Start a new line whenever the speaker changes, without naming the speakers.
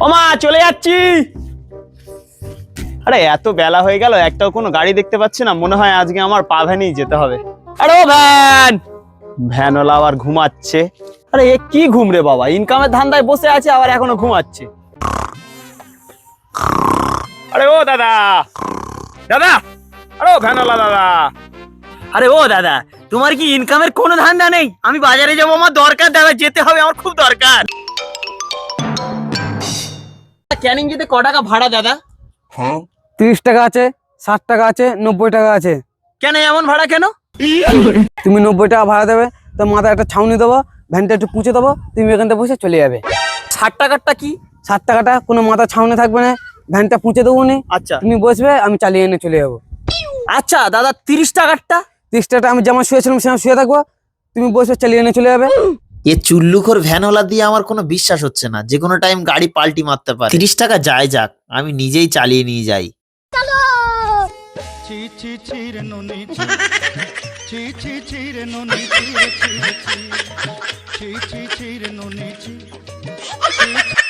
ও মা, চলে যাচ্ছি। আরে এত বেলা হয়ে গেল, একটাও কোনো গাড়ি দেখতে পাচ্ছি না। মনে হয় আজকে আমার পা ভ্যানেই যেতে হবে। আরে ও ভ্যান, ভ্যানওয়ালা আবার ঘুমাচ্ছে। আরে এ কি ঘুম রে বাবা, ইনকামের ধান্দায় বসে আছে আবার এখনো ঘুমাচ্ছে। আরে ও দাদা, দাদা, আরে ও ভ্যানওয়ালা দাদা।
আরে ও দাদা, তোমার কি ইনকামের কোনো ধান্দা নেই? আমি বাজারে যাবো, আমার দরকার দাদা, যেতে হবে, আমার খুব দরকার। ক্যানিং যেতে ক টাকা ভাড়া দাদা?
30 টাকা আছে, 60 টাকা আছে, 90 টাকা আছে।
কেন এমন ভাড়া কেন?
তুমি 90 টাকা ভাড়া দেবে, তো মাথায় একটা ছাউনি দেবো, ভ্যানটা একটু পুঁছে দেবো, তুমি এখান থেকে বসে চলে যাবে।
60 টাকারটা কি?
60 টাকাটা কোনো মাথা ছাউনি থাকবে না, ভ্যানটা পুঁছে দেবো নি,
আচ্ছা
তুমি বসবে, আমি চালিয়ে এনে চলে যাবো।
আচ্ছা দাদা, 30 টাকারটা?
30 টাকা আমি যেমন শুয়েছিলাম সেমন শুয়ে থাকবো, তুমি বসবে, চালিয়ে এনে চলে যাবে।
এ চুল্লুখোর ভ্যানওয়ালা দিয়ে আমার কোনো বিশ্বাস হচ্ছে না। যে কোনো টাইম গাড়ি পাল্টি মারতে পারে। 30 টাকা যায় যাক, আমি নিজেই চালিয়ে নিয়ে যাই।
ছি ছি ছি রে ননি ছি ছি ছি ছি রে ননি ছি রে ছি রে ছি